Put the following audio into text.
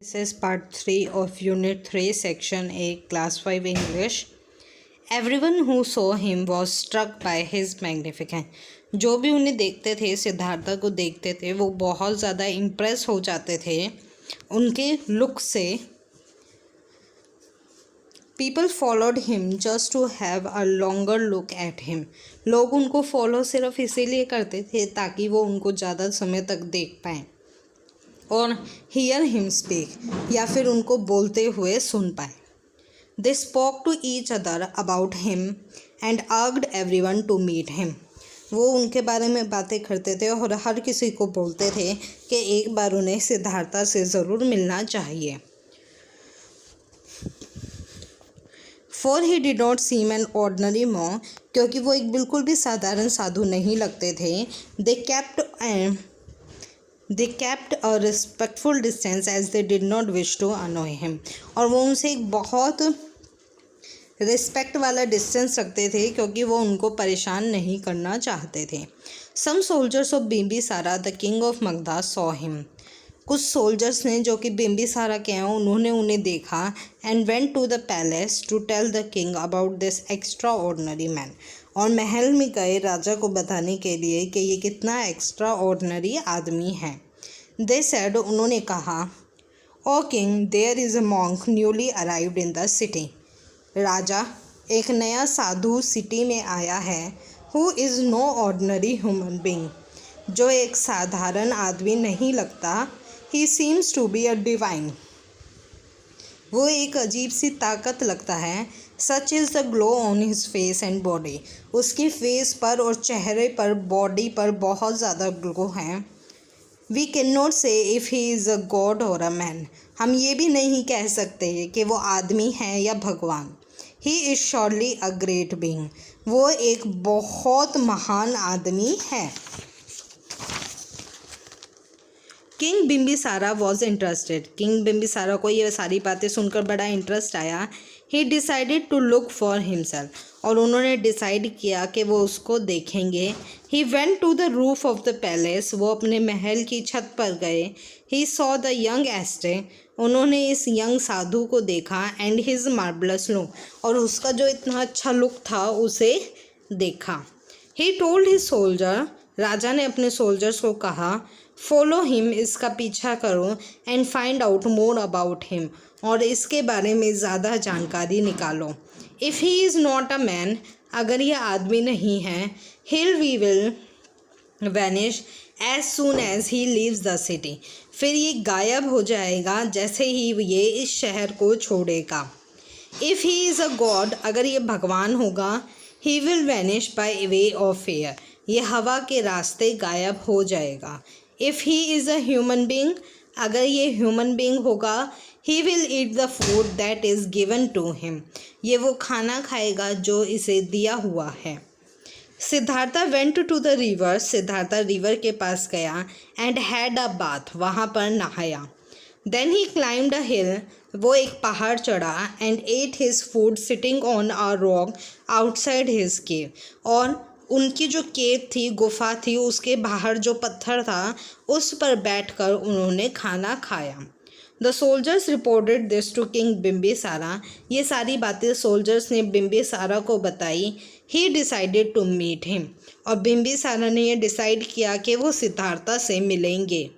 This is part 3 of Unit 3, Section 8, Class 5 English. Everyone who saw him was struck by his magnificence. जो भी उन्हें देखते थे, सिद्धार्थ को देखते थे, वो बहुत ज़्यादा इम्प्रेस हो जाते थे उनके लुक से. People followed him just to have a longer look at him. लोग उनको फॉलो सिर्फ इसीलिए करते थे ताकि वो उनको ज़्यादा समय तक देख पाएँ और hear him speak या फिर उनको बोलते हुए सुन पाए. They spoke to each other about him and urged everyone to meet him. वो उनके बारे में बातें करते थे और हर किसी को बोलते थे कि एक बार उन्हें सिद्धार्थ से ज़रूर मिलना चाहिए. For he did not seem an ordinary monk, क्योंकि वो एक बिल्कुल भी साधारण साधु नहीं लगते थे. They kept a respectful distance as they did not wish to annoy him. और वो उनसे एक बहुत रिस्पेक्ट वाला डिस्टेंस रखते थे क्योंकि वो उनको परेशान नहीं करना चाहते थे. Some soldiers of Bimbisara the king of Magधा saw him. कुछ सोल्जर्स ने जो कि बिम्बिसारा के हैं उन्होंने उन्हें देखा and went to the palace to tell the king about this extraordinary man. और महल में गए राजा को बताने के लिए कि ये कितना एक्स्ट्रा ऑर्डनरी आदमी है. दे सेड, उन्होंने कहा, oh king, there is a monk newly arrived in the city. राजा, एक नया साधु सिटी में आया है. Who is no ordinary human being, जो एक साधारण आदमी नहीं लगता. He seems to be a divine, वो एक अजीब सी ताकत लगता है. Such is the glow on his face and body, उसकी फेस पर और चेहरे पर, बॉडी पर बहुत ज़्यादा ग्लो है. वी कैन नॉट से if he is a God और अ मैन, हम ये भी नहीं कह सकते कि वो आदमी है या भगवान. He is surely a great being, वो एक बहुत महान आदमी है. King Bimbisara was interested, king Bimbisara को ये सारी बातें सुनकर बड़ा इंटरेस्ट आया. He decided to look for himself, और उन्होंने डिसाइड किया कि वो उसको देखेंगे. He went to the roof of the palace, वो अपने महल की छत पर गए. He saw the young ascetic, उन्होंने इस यंग साधु को देखा. एंड हिज मार्बलस लुक, और उसका जो इतना अच्छा लुक था उसे देखा. ही टोल्ड हिज सोल्जर, राजा ने अपने सोल्जर्स को कहा, फॉलो हिम, इसका पीछा करो. And find out more about him, और इसके बारे में ज़्यादा जानकारी निकालो. If he is not a man, अगर यह आदमी नहीं है, we will vanish as soon as he leaves the city, फिर ये गायब हो जाएगा जैसे ही ये इस शहर को छोड़ेगा. If he is a god, अगर ये भगवान होगा, he will vanish by way of air, ये हवा के रास्ते गायब हो जाएगा. If he is a human being, अगर ये ह्यूमन बींग होगा, he will eat the food that is given to him, ये वो खाना खाएगा जो इसे दिया हुआ है. Siddhartha went to the river, Siddhartha river के पास गया. एंड हैड अ बाथ, वहाँ पर नहाया. देन ही क्लाइम्ड अ हिल, वो एक पहाड़ चढ़ा. And ate his food sitting on a rock outside his cave, और उनकी जो केव थी, गुफा थी, उसके बाहर जो पत्थर था उस पर बैठकर उन्होंने खाना खाया. The soldiers reported this to king Bimbisara, ये सारी बातें सोल्जर्स ने बिम्बिसारा को बताई. He decided to meet him, और बिम्बिसारा ने ये डिसाइड किया कि वो सिद्धार्थ से मिलेंगे.